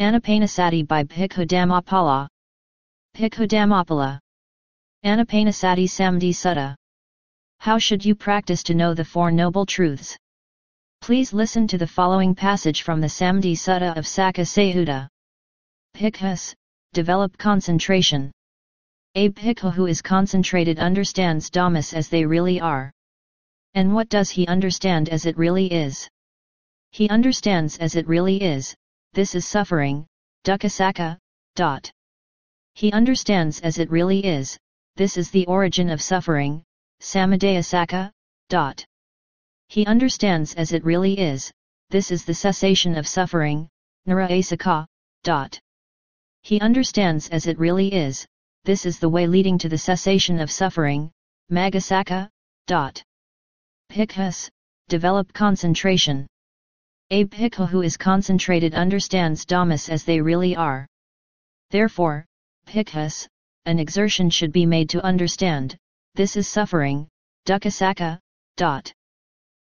Anapanasati by Bhikkhu Dhammapala. Bhikkhu Dhammapala. Anapanasati Samdhi Sutta. How should you practice to know the Four Noble Truths? Please listen to the following passage from the Samdhi Sutta of Sakka Sayutta. Bhikkhus, develop concentration. A bhikkhu who is concentrated understands dhammas as they really are. And what does he understand as it really is? He understands as it really is, this is suffering, dukkha sakka. He understands as it really is, this is the origin of suffering, samuddaya sakka. He understands as it really is, this is the cessation of suffering, niraya sakka. He understands as it really is, this is the way leading to the cessation of suffering, magga sakka. Bhikkhus, develop concentration. A bhikkhu who is concentrated understands dhammas as they really are. Therefore, bhikkhus, an exertion should be made to understand, this is suffering, dukkha sakka.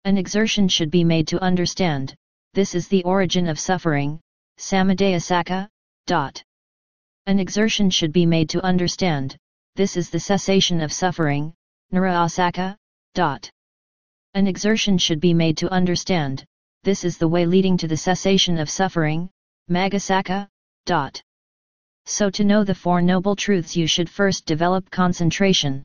An exertion should be made to understand, this is the origin of suffering, samuddaya sakka. An exertion should be made to understand, this is the cessation of suffering, niraya sakka. An exertion should be made to understand, this is the way leading to the cessation of suffering, magga sakka. So to know the Four Noble Truths you should first develop concentration.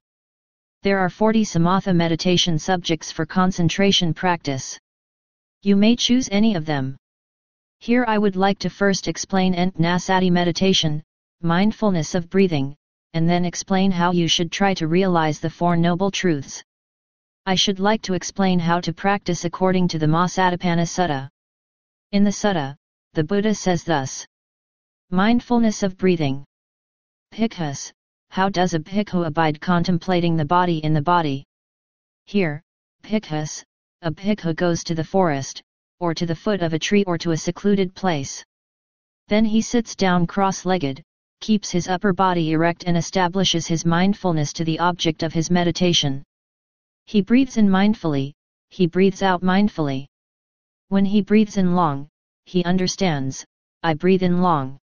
There are 40 samatha meditation subjects for concentration practice. You may choose any of them. Here I would like to first explain Anapanasati meditation, mindfulness of breathing, and then explain how you should try to realize the Four Noble Truths. I should like to explain how to practice according to the Masatipana Sutta. In the Sutta, the Buddha says thus. Mindfulness of breathing. Bhikkhus, how does a bhikkhu abide contemplating the body in the body? Here, bhikkhus, a bhikkhu goes to the forest, or to the foot of a tree or to a secluded place. Then he sits down cross-legged, keeps his upper body erect and establishes his mindfulness to the object of his meditation. He breathes in mindfully, he breathes out mindfully. When he breathes in long, he understands, I breathe in long.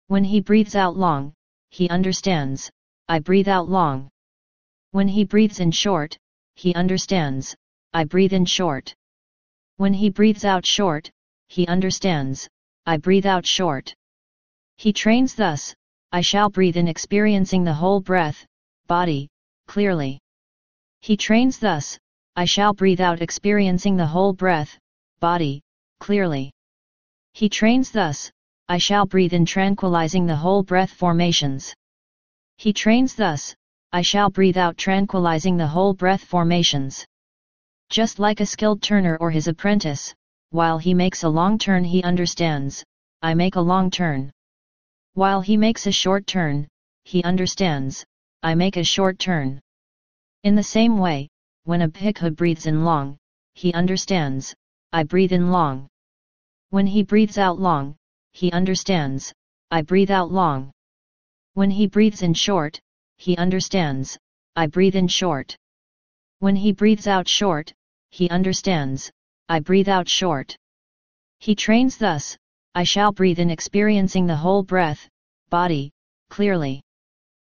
When he breathes out long, he understands, I breathe out long. When he breathes in short, he understands, I breathe in short. When he breathes out short, he understands, I breathe out short. He trains thus, I shall breathe in experiencing the whole breath, body, clearly. He trains thus, I shall breathe out experiencing the whole breath, body, clearly. He trains thus, I shall breathe in tranquilizing the whole breath formations. He trains thus, I shall breathe out tranquilizing the whole breath formations. Just like a skilled turner or his apprentice, while he makes a long turn he understands, I make a long turn. While he makes a short turn, he understands, I make a short turn. In the same way, when a bhikkhu breathes in long, he understands, I breathe in long. When he breathes out long, he understands, I breathe out long. When he breathes in short, he understands, I breathe in short. When he breathes out short, he understands, I breathe out short. He trains thus, I shall breathe in experiencing the whole breath, body, clearly.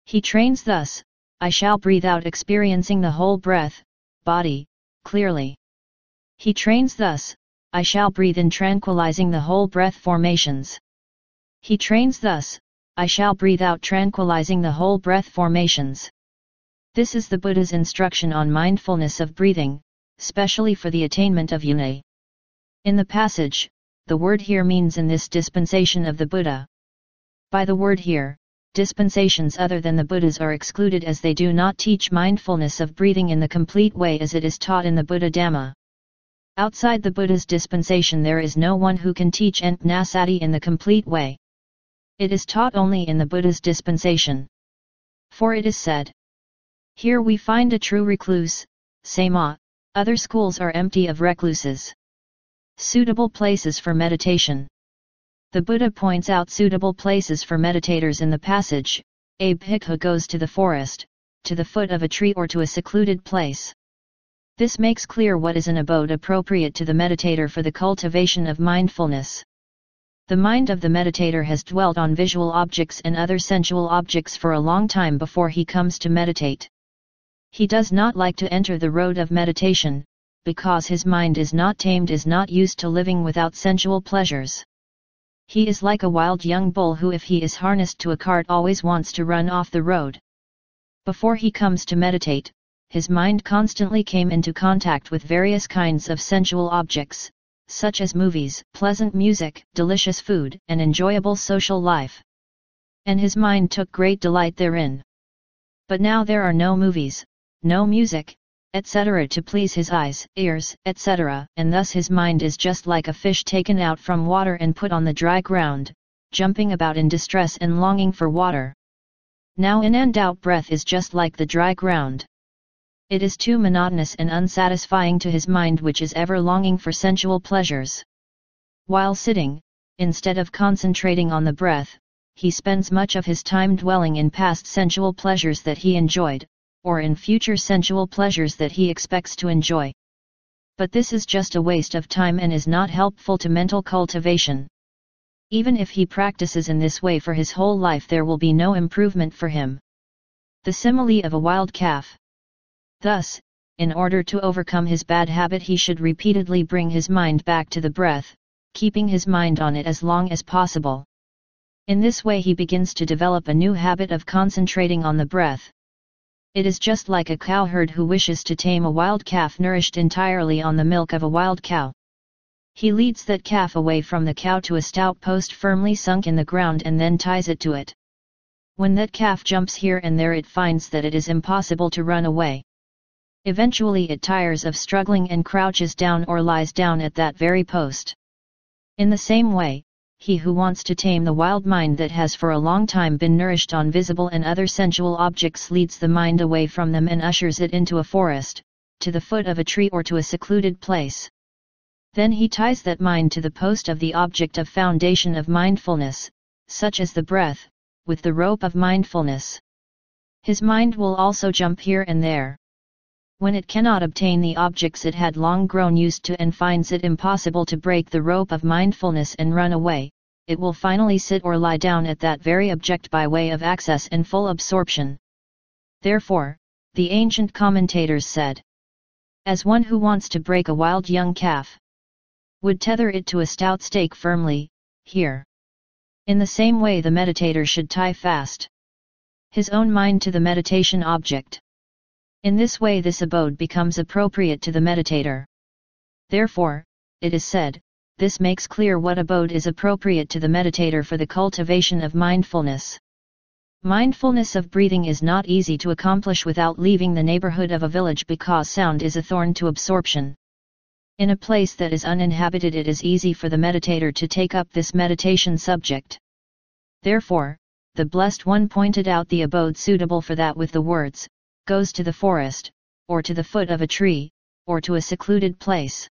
He trains thus, I shall breathe out experiencing the whole breath, body, clearly. He trains thus, I shall breathe in tranquilizing the whole breath formations. He trains thus, I shall breathe out tranquilizing the whole breath formations. This is the Buddha's instruction on mindfulness of breathing, specially for the attainment of unity. In the passage, the word here means in this dispensation of the Buddha. By the word here, dispensations other than the Buddhas are excluded as they do not teach mindfulness of breathing in the complete way as it is taught in the Buddha Dhamma. Outside the Buddha's dispensation there is no one who can teach Anapanasati in the complete way. It is taught only in the Buddha's dispensation. For it is said, here we find a true recluse, Sema, other schools are empty of recluses. Suitable places for meditation. The Buddha points out suitable places for meditators in the passage, a bhikkhu goes to the forest, to the foot of a tree or to a secluded place. This makes clear what is an abode appropriate to the meditator for the cultivation of mindfulness. The mind of the meditator has dwelt on visual objects and other sensual objects for a long time before he comes to meditate. He does not like to enter the road of meditation, because his mind is not tamed, is not used to living without sensual pleasures. He is like a wild young bull who, if he is harnessed to a cart, always wants to run off the road. Before he comes to meditate, his mind constantly came into contact with various kinds of sensual objects, such as movies, pleasant music, delicious food, and enjoyable social life. And his mind took great delight therein. But now there are no movies, no music, etc. to please his eyes, ears, etc., and thus his mind is just like a fish taken out from water and put on the dry ground, jumping about in distress and longing for water. Now in and out breath is just like the dry ground. It is too monotonous and unsatisfying to his mind, which is ever longing for sensual pleasures. While sitting, instead of concentrating on the breath, he spends much of his time dwelling in past sensual pleasures that he enjoyed, or in future sensual pleasures that he expects to enjoy. But this is just a waste of time and is not helpful to mental cultivation. Even if he practices in this way for his whole life, there will be no improvement for him. The simile of a wild calf. Thus, in order to overcome his bad habit, he should repeatedly bring his mind back to the breath, keeping his mind on it as long as possible. In this way he begins to develop a new habit of concentrating on the breath. It is just like a cowherd who wishes to tame a wild calf nourished entirely on the milk of a wild cow. He leads that calf away from the cow to a stout post firmly sunk in the ground and then ties it to it. When that calf jumps here and there, it finds that it is impossible to run away. Eventually it tires of struggling and crouches down or lies down at that very post. In the same way, he who wants to tame the wild mind that has for a long time been nourished on visible and other sensual objects leads the mind away from them and ushers it into a forest, to the foot of a tree, or to a secluded place. Then he ties that mind to the post of the object of foundation of mindfulness, such as the breath, with the rope of mindfulness. His mind will also jump here and there. When it cannot obtain the objects it had long grown used to and finds it impossible to break the rope of mindfulness and run away, it will finally sit or lie down at that very object by way of access and full absorption. Therefore, the ancient commentators said, as one who wants to break a wild young calf would tether it to a stout stake firmly, here. In the same way the meditator should tie fast his own mind to the meditation object. In this way this abode becomes appropriate to the meditator. Therefore, it is said, this makes clear what abode is appropriate to the meditator for the cultivation of mindfulness. Mindfulness of breathing is not easy to accomplish without leaving the neighborhood of a village, because sound is a thorn to absorption. In a place that is uninhabited it is easy for the meditator to take up this meditation subject. Therefore, the Blessed One pointed out the abode suitable for that with the words, goes to the forest, or to the foot of a tree, or to a secluded place.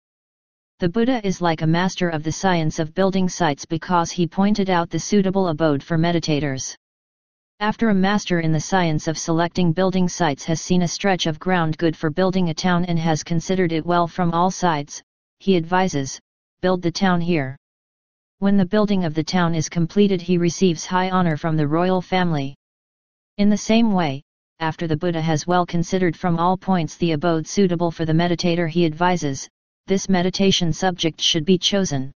The Buddha is like a master of the science of building sites because he pointed out the suitable abode for meditators. After a master in the science of selecting building sites has seen a stretch of ground good for building a town and has considered it well from all sides, he advises, build the town here. When the building of the town is completed he receives high honor from the royal family. In the same way, after the Buddha has well considered from all points the abode suitable for the meditator, he advises, this meditation subject should be chosen.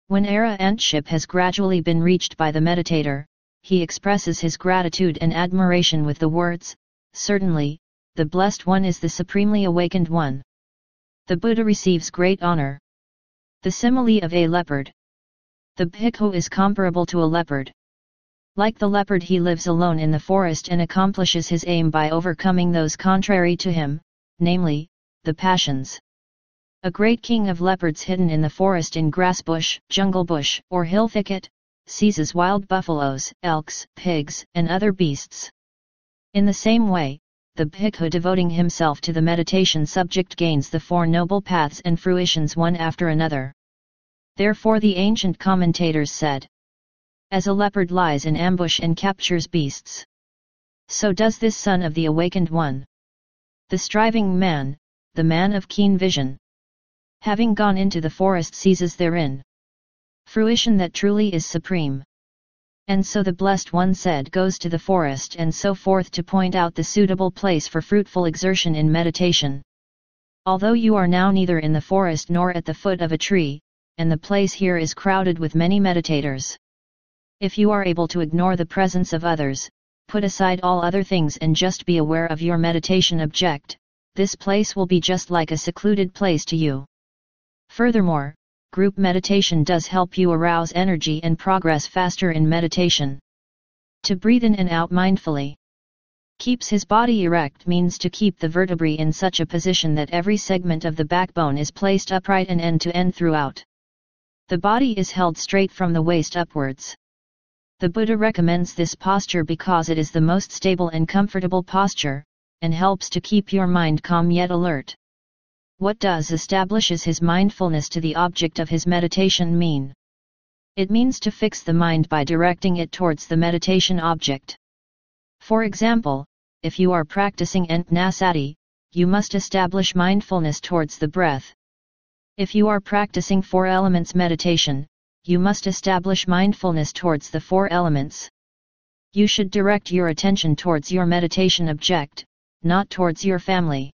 When arahantship has gradually been reached by the meditator, he expresses his gratitude and admiration with the words, certainly, the Blessed One is the supremely awakened one. The Buddha receives great honor. The simile of a leopard. The bhikkhu is comparable to a leopard. Like the leopard he lives alone in the forest and accomplishes his aim by overcoming those contrary to him, namely, the passions. A great king of leopards hidden in the forest in grass bush, jungle bush, or hill thicket, seizes wild buffaloes, elks, pigs, and other beasts. In the same way, the bhikkhu devoting himself to the meditation subject gains the Four Noble Paths and fruitions one after another. Therefore the ancient commentators said, as a leopard lies in ambush and captures beasts, so does this son of the awakened one. The striving man, the man of keen vision, having gone into the forest seizes therein Fruition that truly is supreme. And so the Blessed One said goes to the forest and so forth to point out the suitable place for fruitful exertion in meditation. Although you are now neither in the forest nor at the foot of a tree, and the place here is crowded with many meditators. If you are able to ignore the presence of others, put aside all other things and just be aware of your meditation object, this place will be just like a secluded place to you. Furthermore, group meditation does help you arouse energy and progress faster in meditation. To breathe in and out mindfully. Keeps his body erect means to keep the vertebrae in such a position that every segment of the backbone is placed upright and end to end throughout. The body is held straight from the waist upwards. The Buddha recommends this posture because it is the most stable and comfortable posture, and helps to keep your mind calm yet alert. What does establishes his mindfulness to the object of his meditation mean? It means to fix the mind by directing it towards the meditation object. For example, if you are practicing Anapanasati, you must establish mindfulness towards the breath. If you are practicing four elements meditation, you must establish mindfulness towards the four elements. You should direct your attention towards your meditation object, not towards your family.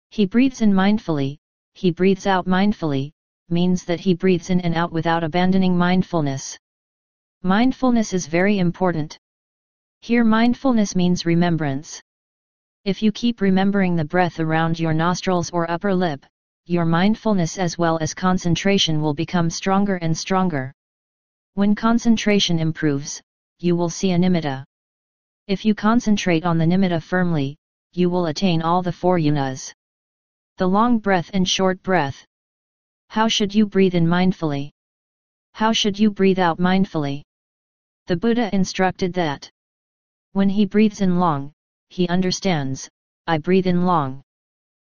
He breathes in mindfully, he breathes out mindfully, means that he breathes in and out without abandoning mindfulness. Mindfulness is very important. Here mindfulness means remembrance. If you keep remembering the breath around your nostrils or upper lip, your mindfulness as well as concentration will become stronger and stronger. When concentration improves, you will see a nimitta. If you concentrate on the nimitta firmly, you will attain all the four gunas. The long breath and short breath. How should you breathe in mindfully? How should you breathe out mindfully? The Buddha instructed that when he breathes in long, he understands, I breathe in long.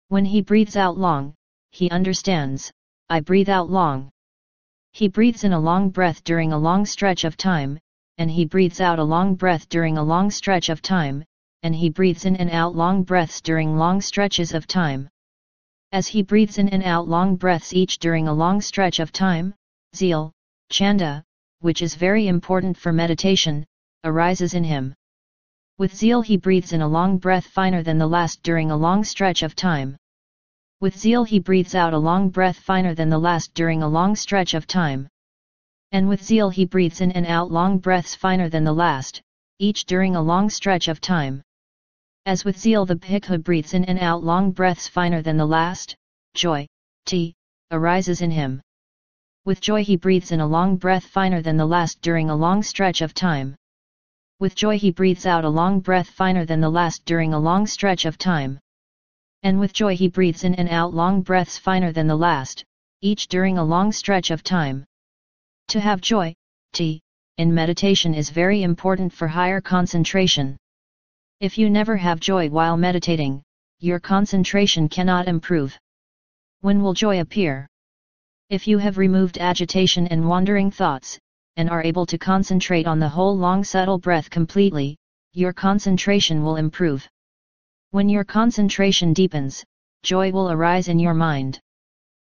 When he breathes out long, he understands, I breathe out long. He breathes in a long breath during a long stretch of time, and he breathes out a long breath during a long stretch of time, and he breathes in and out long breaths during long stretches of time. As he breathes in and out long breaths each during a long stretch of time, zeal, chanda, which is very important for meditation, arises in him. With zeal he breathes in a long breath finer than the last during a long stretch of time. With zeal he breathes out a long breath finer than the last during a long stretch of time. And with zeal he breathes in and out long breaths finer than the last, each during a long stretch of time. As with zeal the bhikkhu breathes in and out long breaths finer than the last, joy, arises in him. With joy he breathes in a long breath finer than the last during a long stretch of time. With joy he breathes out a long breath finer than the last during a long stretch of time. And with joy he breathes in and out long breaths finer than the last, each during a long stretch of time. To have joy, in meditation is very important for higher concentration. If you never have joy while meditating, your concentration cannot improve. When will joy appear? If you have removed agitation and wandering thoughts, and are able to concentrate on the whole long subtle breath completely, your concentration will improve. When your concentration deepens, joy will arise in your mind.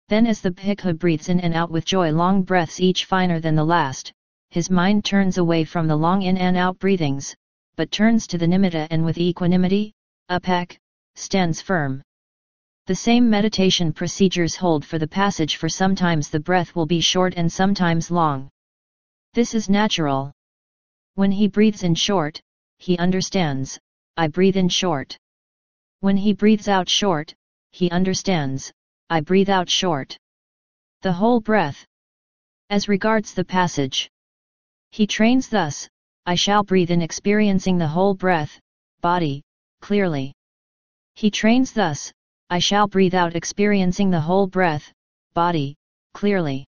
Then as the bhikkhu breathes in and out with joy long breaths each finer than the last, his mind turns away from the long in and out breathings, but turns to the nimitta and with equanimity, upekkha, stands firm. The same meditation procedures hold for the passage, for sometimes the breath will be short and sometimes long. This is natural. When he breathes in short, he understands, I breathe in short. When he breathes out short, he understands, I breathe out short. The whole breath. As regards the passage, he trains thus, I shall breathe in experiencing the whole breath, body, clearly. He trains thus, I shall breathe out experiencing the whole breath, body, clearly.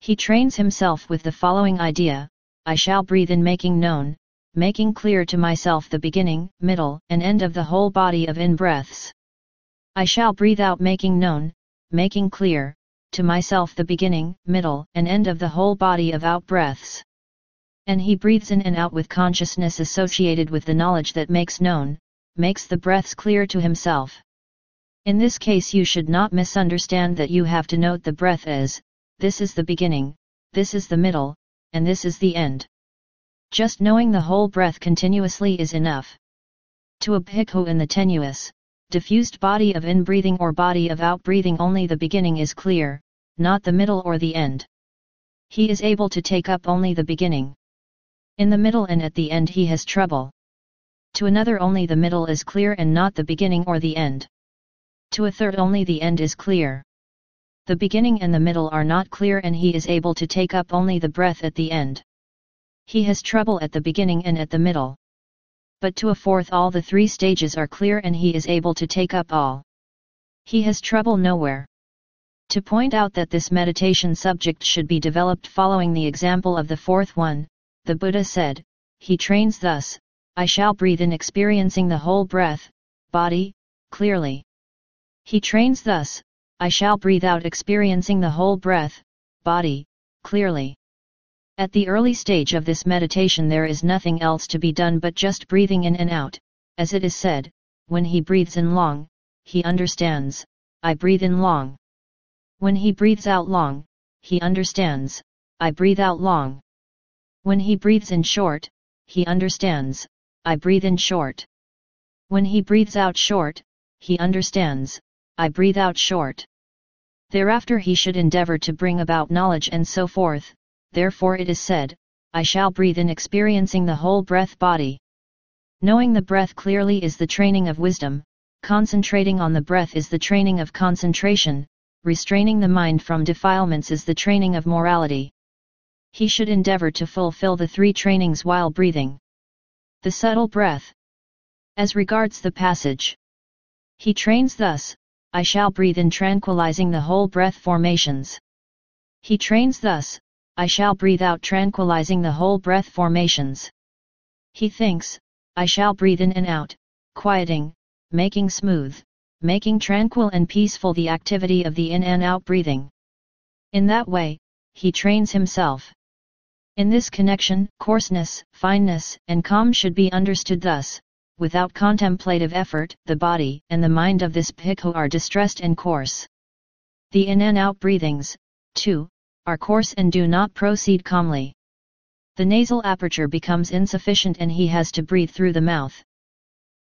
He trains himself with the following idea, I shall breathe in making known, making clear to myself the beginning, middle, and end of the whole body of in-breaths. I shall breathe out making known, making clear, to myself the beginning, middle, and end of the whole body of out-breaths. And he breathes in and out with consciousness associated with the knowledge that makes known, makes the breaths clear to himself. In this case you should not misunderstand that you have to note the breath as, this is the beginning, this is the middle, and this is the end. Just knowing the whole breath continuously is enough. To a bhikkhu in the tenuous, diffused body of in-breathing or body of out-breathing only the beginning is clear, not the middle or the end. He is able to take up only the beginning. In the middle and at the end he has trouble. To another only the middle is clear and not the beginning or the end. To a third only the end is clear. The beginning and the middle are not clear and he is able to take up only the breath at the end. He has trouble at the beginning and at the middle. But to a fourth all the three stages are clear and he is able to take up all. He has trouble nowhere. To point out that this meditation subject should be developed following the example of the fourth one, the Buddha said, he trains thus, I shall breathe in experiencing the whole breath, body, clearly. He trains thus, I shall breathe out experiencing the whole breath, body, clearly. At the early stage of this meditation there is nothing else to be done but just breathing in and out, as it is said, when he breathes in long, he understands, I breathe in long. When he breathes out long, he understands, I breathe out long. When he breathes in short, he understands, I breathe in short. When he breathes out short, he understands, I breathe out short. Thereafter he should endeavor to bring about knowledge and so forth, therefore it is said, I shall breathe in experiencing the whole breath body. Knowing the breath clearly is the training of wisdom, concentrating on the breath is the training of concentration, restraining the mind from defilements is the training of morality. He should endeavor to fulfill the three trainings while breathing. The subtle breath. As regards the passage, he trains thus, I shall breathe in tranquilizing the whole breath formations. He trains thus, I shall breathe out tranquilizing the whole breath formations. He thinks, I shall breathe in and out, quieting, making smooth, making tranquil and peaceful the activity of the in and out breathing. In that way, he trains himself. In this connection, coarseness, fineness, and calm should be understood thus, without contemplative effort, the body and the mind of this bhikkhu are distressed and coarse. The in and out breathings, too, are coarse and do not proceed calmly. The nasal aperture becomes insufficient and he has to breathe through the mouth.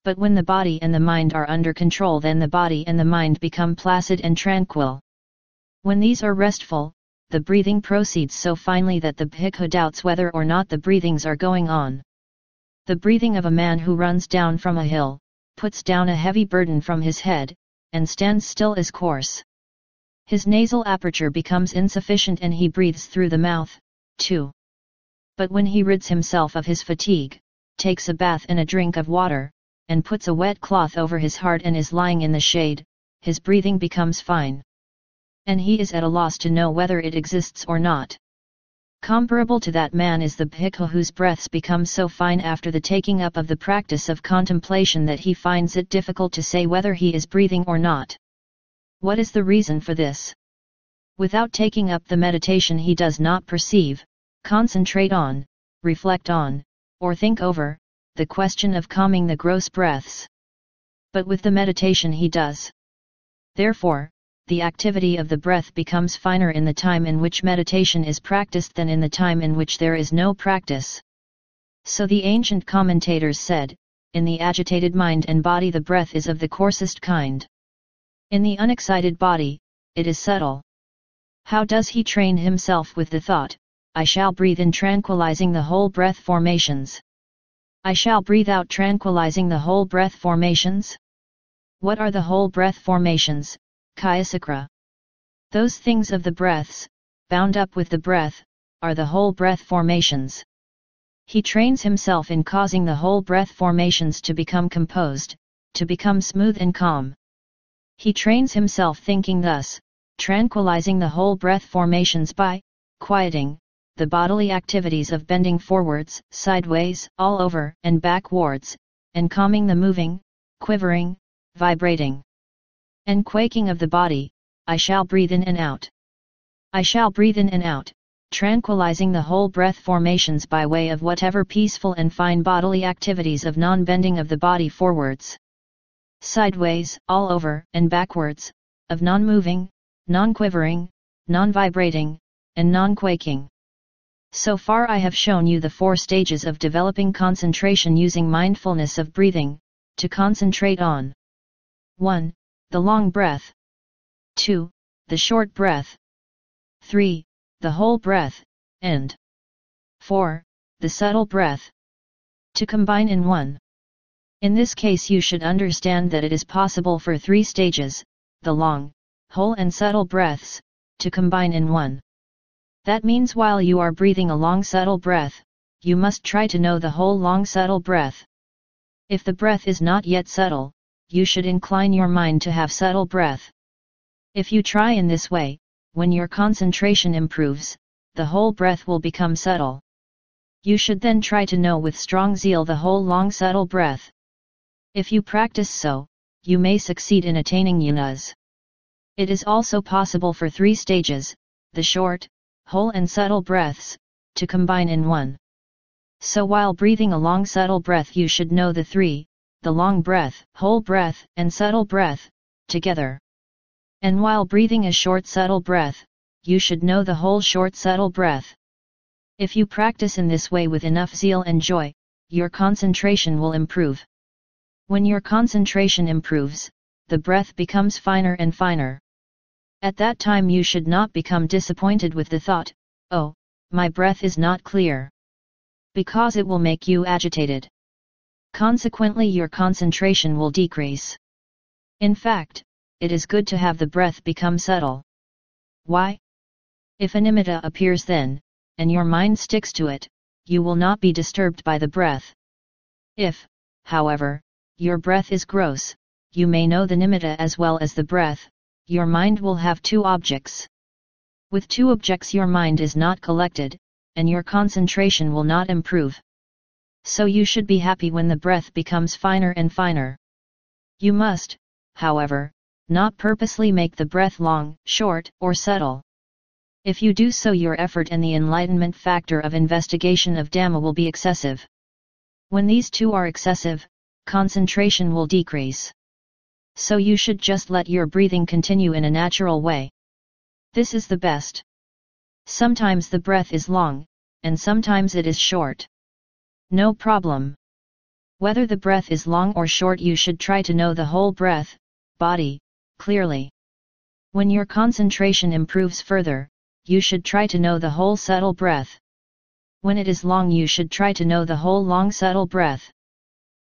But when the body and the mind are under control, then the body and the mind become placid and tranquil. When these are restful, the breathing proceeds so finely that the bhikkhu doubts whether or not the breathings are going on. The breathing of a man who runs down from a hill, puts down a heavy burden from his head, and stands still is coarse. His nasal aperture becomes insufficient and he breathes through the mouth, too. But when he rids himself of his fatigue, takes a bath and a drink of water, and puts a wet cloth over his heart and is lying in the shade, his breathing becomes fine. And he is at a loss to know whether it exists or not. Comparable to that man is the bhikkhu whose breaths become so fine after the taking up of the practice of contemplation that he finds it difficult to say whether he is breathing or not. What is the reason for this? Without taking up the meditation he does not perceive, concentrate on, reflect on, or think over, the question of calming the gross breaths. But with the meditation he does. Therefore, the activity of the breath becomes finer in the time in which meditation is practiced than in the time in which there is no practice. So the ancient commentators said, in the agitated mind and body the breath is of the coarsest kind. In the unexcited body, it is subtle. How does he train himself with the thought, I shall breathe in tranquilizing the whole breath formations? I shall breathe out tranquilizing the whole breath formations? What are the whole breath formations, Kayasakra? Those things of the breaths, bound up with the breath, are the whole breath formations. He trains himself in causing the whole breath formations to become composed, to become smooth and calm. He trains himself thinking thus, tranquilizing the whole breath formations by quieting the bodily activities of bending forwards, sideways, all over, and backwards, and calming the moving, quivering, vibrating, and quaking of the body. I shall breathe in and out. I shall breathe in and out, tranquilizing the whole breath formations by way of whatever peaceful and fine bodily activities of non-bending of the body forwards, sideways, all over, and backwards, of non-moving, non-quivering, non-vibrating, and non-quaking. So far I have shown you the 4 stages of developing concentration using mindfulness of breathing, to concentrate on 1. The long breath. 2. The short breath. 3. The whole breath, and 4. The subtle breath. To combine in one. In this case you should understand that it is possible for 3 stages, the long, whole and subtle breaths, to combine in one. That means while you are breathing a long subtle breath, you must try to know the whole long subtle breath. If the breath is not yet subtle, you should incline your mind to have subtle breath. If you try in this way, when your concentration improves, the whole breath will become subtle. You should then try to know with strong zeal the whole long subtle breath. If you practice so, you may succeed in attaining jhanas. It is also possible for 3 stages, the short, whole and subtle breaths, to combine in one. So while breathing a long subtle breath you should know the 3, the long breath, whole breath and subtle breath, together. And while breathing a short subtle breath, you should know the whole short subtle breath. If you practice in this way with enough zeal and joy, your concentration will improve. When your concentration improves, the breath becomes finer and finer. At that time you should not become disappointed with the thought, "Oh, my breath is not clear," because it will make you agitated. Consequently your concentration will decrease. In fact, it is good to have the breath become subtle. Why? If a nimitta appears then, and your mind sticks to it, you will not be disturbed by the breath. If, however, your breath is gross, you may know the nimitta as well as the breath, your mind will have 2 objects. With 2 objects your mind is not collected, and your concentration will not improve. So you should be happy when the breath becomes finer and finer. You must, however, not purposely make the breath long, short, or subtle. If you do so your effort and the enlightenment factor of investigation of Dhamma will be excessive. When these 2 are excessive, concentration will decrease. So you should just let your breathing continue in a natural way. This is the best. Sometimes the breath is long, and sometimes it is short. No problem. Whether the breath is long or short you should try to know the whole breath, body, clearly. When your concentration improves further, you should try to know the whole subtle breath. When it is long you should try to know the whole long subtle breath.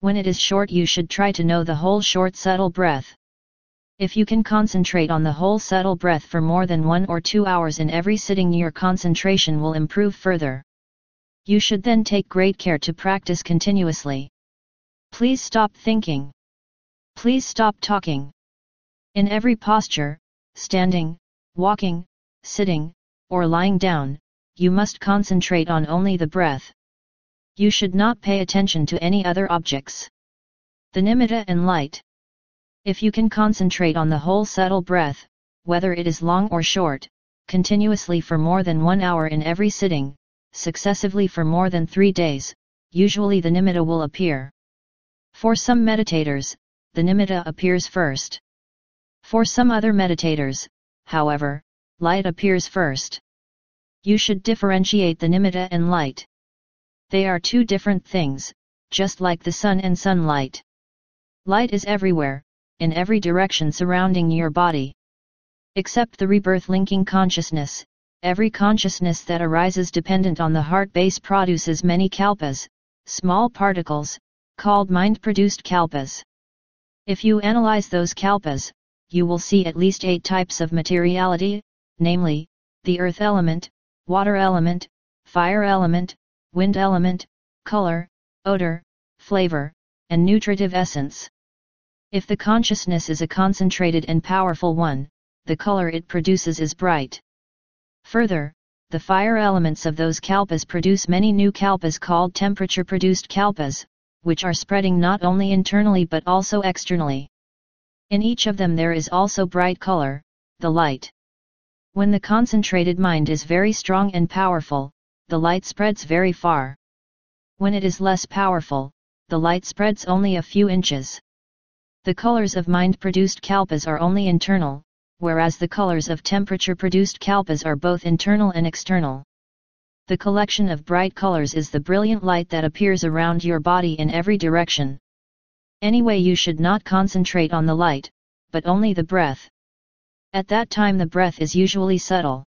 When it is short you should try to know the whole short subtle breath. If you can concentrate on the whole subtle breath for more than 1 or 2 hours in every sitting your concentration will improve further. You should then take great care to practice continuously. Please stop thinking. Please stop talking. In every posture, standing, walking, sitting, or lying down, you must concentrate on only the breath. You should not pay attention to any other objects. The nimitta and light. If you can concentrate on the whole subtle breath, whether it is long or short, continuously for more than 1 hour in every sitting, successively for more than 3 days, usually the nimitta will appear. For some meditators, the nimitta appears first. For some other meditators, however, light appears first. You should differentiate the nimitta and light. They are 2 different things, just like the sun and sunlight. Light is everywhere, in every direction surrounding your body. Except the rebirth linking consciousness, every consciousness that arises dependent on the heart base produces many kalpas, small particles, called mind-produced kalpas. If you analyze those kalpas, you will see at least 8 types of materiality, namely, the earth element, water element, fire element, wind element, color, odor, flavor, and nutritive essence. If the consciousness is a concentrated and powerful one, the color it produces is bright. Further, the fire elements of those kalpas produce many new kalpas called temperature-produced kalpas, which are spreading not only internally but also externally. In each of them there is also bright color, the light. When the concentrated mind is very strong and powerful, the light spreads very far. When it is less powerful, the light spreads only a few inches. The colors of mind-produced kalpas are only internal, whereas the colors of temperature-produced kalpas are both internal and external. The collection of bright colors is the brilliant light that appears around your body in every direction. Anyway, you should not concentrate on the light, but only the breath. At that time the breath is usually subtle.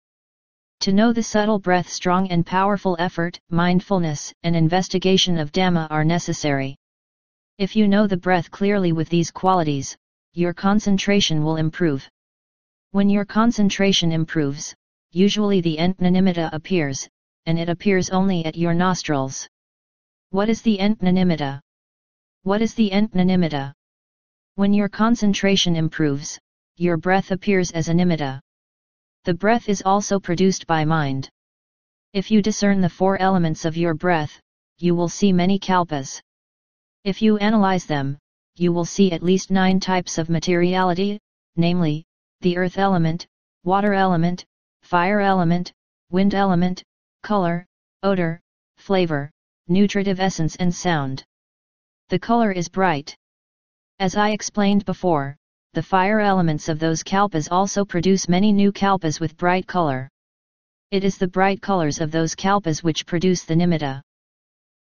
To know the subtle breath, strong and powerful effort, mindfulness, and investigation of Dhamma are necessary. If you know the breath clearly with these qualities, your concentration will improve. When your concentration improves, usually the Antnanimitta appears, and it appears only at your nostrils. What is the Antnanimitta? What is the Antnanimitta? When your concentration improves, your breath appears as a nimitta. The breath is also produced by mind. If you discern the four elements of your breath, you will see many kalpas. If you analyze them, you will see at least 9 types of materiality, namely, the earth element, water element, fire element, wind element, color, odor, flavor, nutritive essence and sound. The color is bright. As I explained before, the fire elements of those kalpas also produce many new kalpas with bright color. It is the bright colors of those kalpas which produce the nimitta.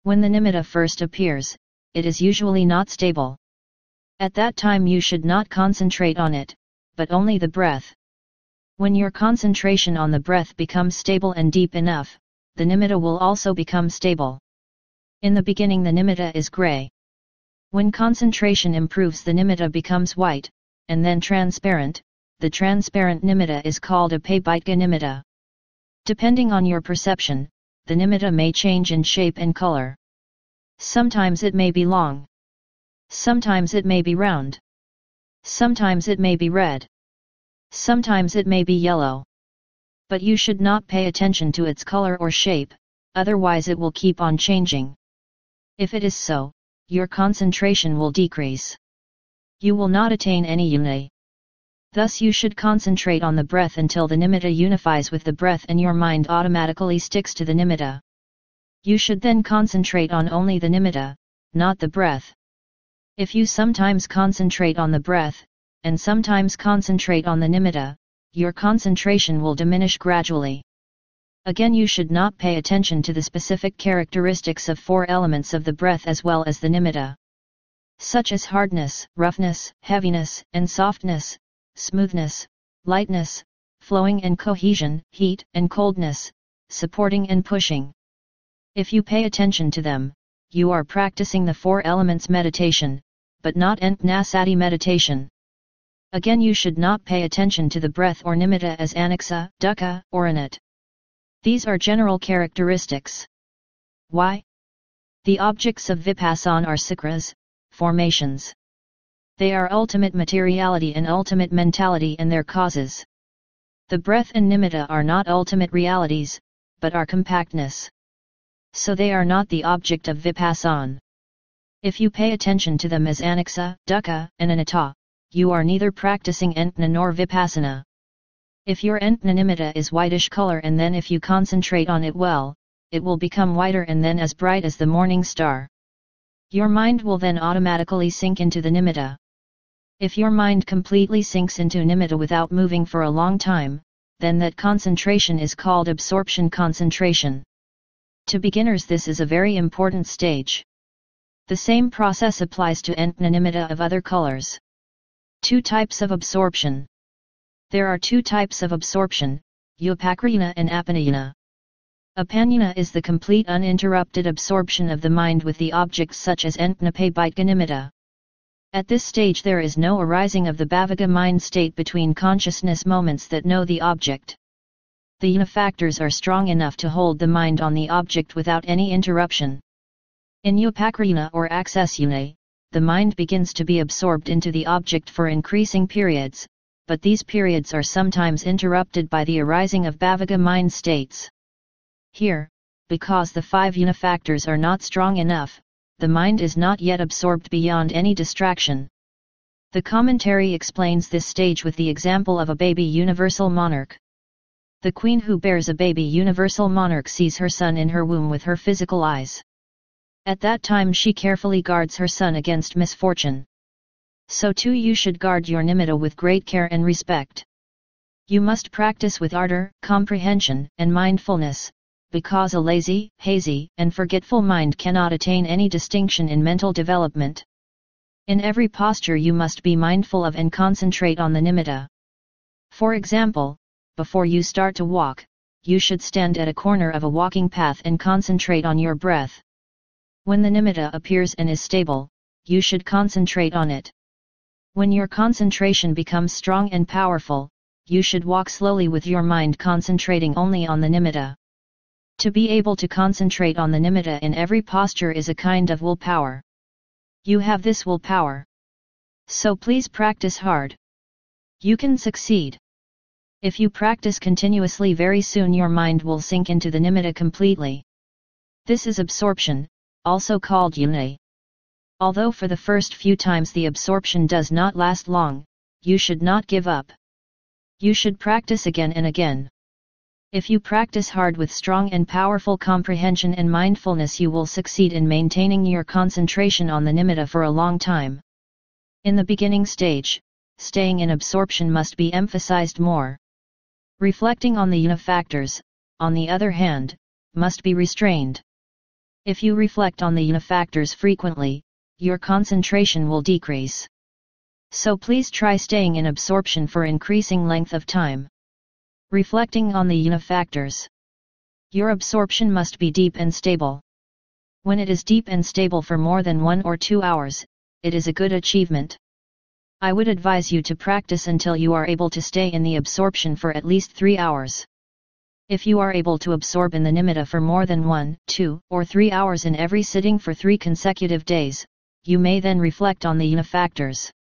When the nimitta first appears, it is usually not stable. At that time you should not concentrate on it, but only the breath. When your concentration on the breath becomes stable and deep enough, the nimitta will also become stable. In the beginning the nimitta is gray. When concentration improves the nimitta becomes white, and then transparent. The transparent nimitta is called a paibhitga nimitta. Depending on your perception, the nimitta may change in shape and color. Sometimes it may be long. Sometimes it may be round. Sometimes it may be red. Sometimes it may be yellow. But you should not pay attention to its color or shape, otherwise it will keep on changing. If it is so, your concentration will decrease. You will not attain any unity. Thus you should concentrate on the breath until the nimitta unifies with the breath and your mind automatically sticks to the nimitta. You should then concentrate on only the nimitta, not the breath. If you sometimes concentrate on the breath, and sometimes concentrate on the nimitta, your concentration will diminish gradually. Again, you should not pay attention to the specific characteristics of 4 elements of the breath as well as the nimitta, such as hardness, roughness, heaviness and softness, smoothness, lightness, flowing and cohesion, heat and coldness, supporting and pushing. If you pay attention to them, you are practicing the 4 elements meditation, but not Antnasati meditation. Again, you should not pay attention to the breath or nimitta as aniksa, dukkha, or anat. These are general characteristics. Why? The objects of vipassana are sikras, formations. They are ultimate materiality and ultimate mentality and their causes. The breath and nimitta are not ultimate realities, but are compactness. So they are not the object of vipassana. If you pay attention to them as aniksa, dukkha, and anatta, you are neither practicing Antna nor vipassana. If your Antnanimitta is whitish color and then if you concentrate on it well, it will become whiter and then as bright as the morning star. Your mind will then automatically sink into the nimitta. If your mind completely sinks into nimitta without moving for a long time, then that concentration is called absorption concentration. To beginners this is a very important stage. The same process applies to Antnanimitta of other colors. 2 types of absorption. There are 2 types of absorption, upakriyana and apanyana. Apanyana is the complete uninterrupted absorption of the mind with the objects such as Antnapaibhitga nimitta. At this stage there is no arising of the bhavika mind state between consciousness moments that know the object. The yana factors are strong enough to hold the mind on the object without any interruption. In upakriyana or accessyana, the mind begins to be absorbed into the object for increasing periods, but these periods are sometimes interrupted by the arising of bhavika mind states. Here, because the 5 yana factors are not strong enough, the mind is not yet absorbed beyond any distraction. The commentary explains this stage with the example of a baby universal monarch. The queen who bears a baby universal monarch sees her son in her womb with her physical eyes. At that time she carefully guards her son against misfortune. So too you should guard your nimitta with great care and respect. You must practice with ardor, comprehension, and mindfulness, because a lazy, hazy, and forgetful mind cannot attain any distinction in mental development. In every posture you must be mindful of and concentrate on the nimitta. For example, before you start to walk, you should stand at a corner of a walking path and concentrate on your breath. When the nimitta appears and is stable, you should concentrate on it. When your concentration becomes strong and powerful, you should walk slowly with your mind concentrating only on the nimitta. To be able to concentrate on the nimitta in every posture is a kind of willpower. You have this willpower. So please practice hard. You can succeed. If you practice continuously, very soon your mind will sink into the nimitta completely. This is absorption, also called yuna. Although for the first few times the absorption does not last long, you should not give up. You should practice again and again. If you practice hard with strong and powerful comprehension and mindfulness, you will succeed in maintaining your concentration on the nimitta for a long time. In the beginning stage, staying in absorption must be emphasized more. Reflecting on the yuna factors, on the other hand, must be restrained. If you reflect on the yuna factors frequently, your concentration will decrease. So please try staying in absorption for increasing length of time. Reflecting on the yuna factors. Your absorption must be deep and stable. When it is deep and stable for more than 1 or 2 hours, it is a good achievement. I would advise you to practice until you are able to stay in the absorption for at least 3 hours. If you are able to absorb in the nimitta for more than 1, 2, or 3 hours in every sitting for 3 consecutive days, you may then reflect on the yuna factors.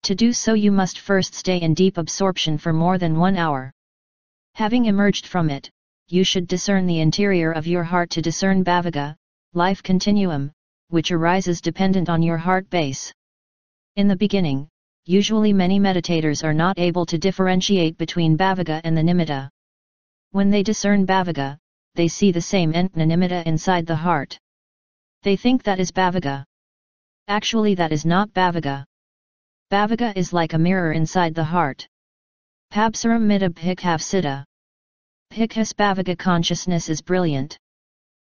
To do so, you must first stay in deep absorption for more than 1 hour. Having emerged from it, you should discern the interior of your heart to discern bhavaka, life continuum, which arises dependent on your heart base. In the beginning, usually many meditators are not able to differentiate between bhavaka and the nimitta. When they discern bhavaka, they see the same entna nimitta inside the heart. They think that is bhavaka. Actually, that is not bhavaka. Bhavaka is like a mirror inside the heart. Pabsaram mitta bhikkhav siddha. Bhikkhas bhavaka consciousness is brilliant.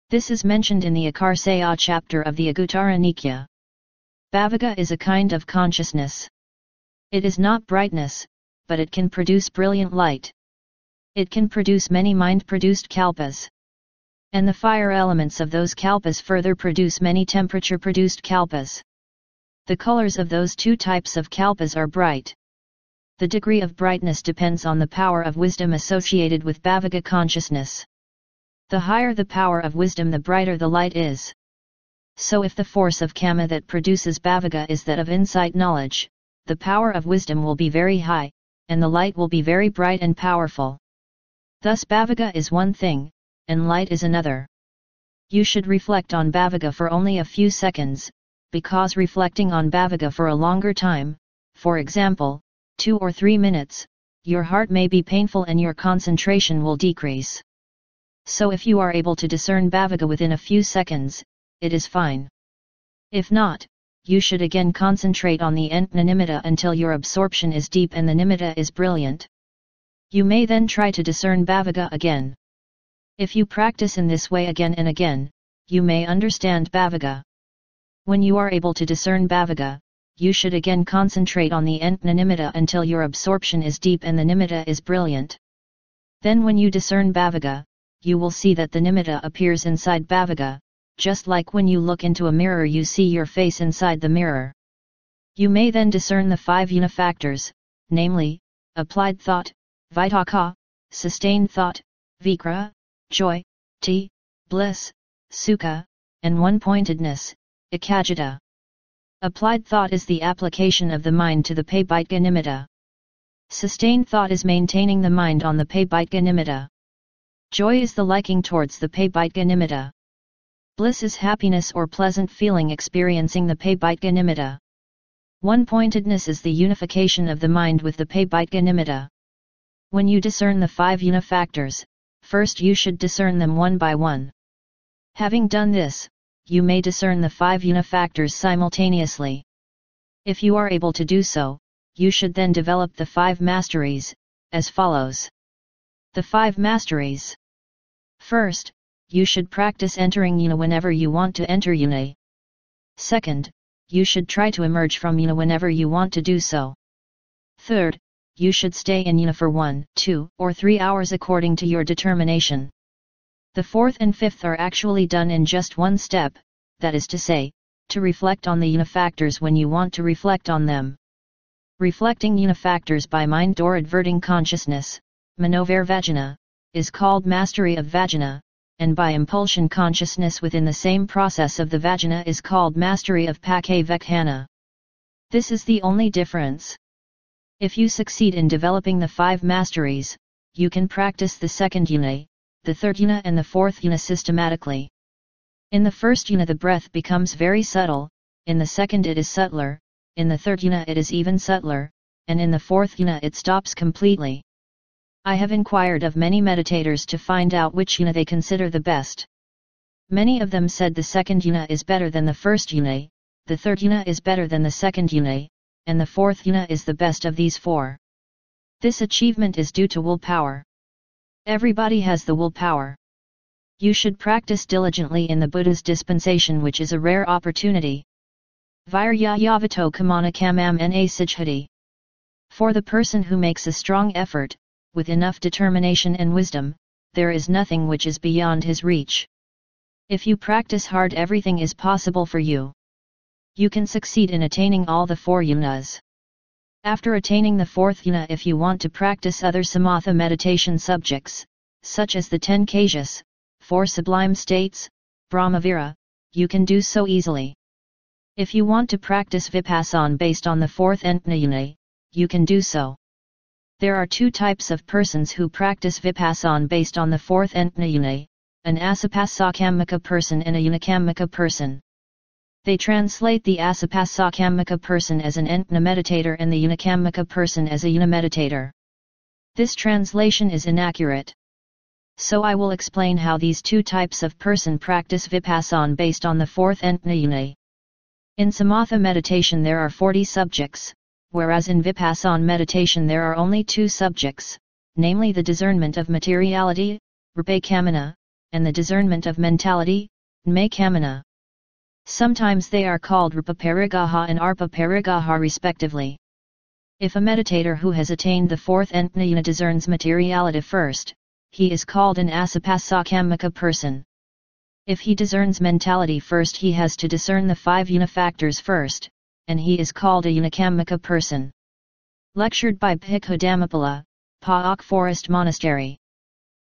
This is mentioned in the Akarsaya chapter of the Agutara Nikaya. Bhavaka is a kind of consciousness. It is not brightness, but it can produce brilliant light. It can produce many mind-produced kalpas. And the fire elements of those kalpas further produce many temperature-produced kalpas. The colors of those 2 types of kalpas are bright. The degree of brightness depends on the power of wisdom associated with bhavaka consciousness. The higher the power of wisdom, the brighter the light is. So if the force of kama that produces bhavaka is that of insight knowledge, the power of wisdom will be very high, and the light will be very bright and powerful. Thus bhavaka is one thing, and light is another. You should reflect on bhavaka for only a few seconds, because reflecting on bhavaka for a longer time, for example, 2 or 3 minutes, your heart may be painful and your concentration will decrease. So if you are able to discern bhavaka within a few seconds, it is fine. If not, you should again concentrate on the entna nimitta until your absorption is deep and the nimitta is brilliant. You may then try to discern bhavaka again. If you practice in this way again and again, you may understand bhavaka. When you are able to discern bhavaka, you should again concentrate on the entna nimitta until your absorption is deep and the nimitta is brilliant. Then when you discern bhavaka, you will see that the nimitta appears inside bhavaka, just like when you look into a mirror you see your face inside the mirror. You may then discern the 5 yuna factors, namely, applied thought, vitaka, sustained thought, vikra, joy, bliss, sukha, and one-pointedness, ekajita. Applied thought is the application of the mind to the paibhika nimitta. Sustained thought is maintaining the mind on the paibhika nimitta. Joy is the liking towards the paibhika nimitta. Bliss is happiness or pleasant feeling experiencing the paibhika nimitta. One-pointedness is the unification of the mind with the paibhika nimitta. When you discern the 5 yuna factors, first you should discern them one by one. Having done this, you may discern the 5 yuna factors simultaneously. If you are able to do so, you should then develop the 5 masteries, as follows. The 5 masteries. First, you should practice entering yuna whenever you want to enter yuna. Second, you should try to emerge from yuna whenever you want to do so. Third, you should stay in yuna for 1, 2, or 3 hours according to your determination. The fourth and fifth are actually done in just one step, that is to say, to reflect on the yuna factors when you want to reflect on them. Reflecting yuna factors by mind or adverting consciousness, manovir-vajana, is called mastery of vajana, and by impulsion consciousness within the same process of the vajana is called mastery of pakhe-vekhana. This is the only difference. If you succeed in developing the 5 masteries, you can practice the second yuna, the third yuna and the fourth yuna systematically. In the first yuna the breath becomes very subtle, in the second it is subtler, in the third yuna it is even subtler, and in the fourth yuna it stops completely. I have inquired of many meditators to find out which yuna they consider the best. Many of them said the second yuna is better than the first yuna, the third yuna is better than the second yuna, and the fourth yuna is the best of these 4. This achievement is due to willpower. Everybody has the willpower. You should practice diligently in the Buddha's dispensation, which is a rare opportunity. Virya yavato kamana kamam na sijhati. For the person who makes a strong effort, with enough determination and wisdom, there is nothing which is beyond his reach. If you practice hard, everything is possible for you. You can succeed in attaining all the 4 yunas. After attaining the 4th yuna, if you want to practice other samatha meditation subjects, such as the 10 kshas, 4 sublime states, Brahmavira, you can do so easily. If you want to practice vipassana based on the 4th entna yuna, you can do so. There are 2 types of persons who practice vipassana based on the 4th entna yuna, an asapassakamika person and a unakamika person. They translate the asapassakamika person as an entna meditator and the unakamika person as a yuna meditator. This translation is inaccurate. So I will explain how these 2 types of person practice vipassana based on the 4th entna yuna. In samatha meditation there are 40 subjects, whereas in vipassana meditation there are only 2 subjects, namely the discernment of materiality, rupakamana, and the discernment of mentality, nmakamana. Sometimes they are called rupa-parigaha and arpa-parigaha respectively. If a meditator who has attained the 4th entna yuna discerns materiality first, he is called an asapassakamika person. If he discerns mentality first, he has to discern the 5 yuna factors first, and he is called a unakamika person. Lectured by Bhikkhu Dhammapala, Paok Forest Monastery.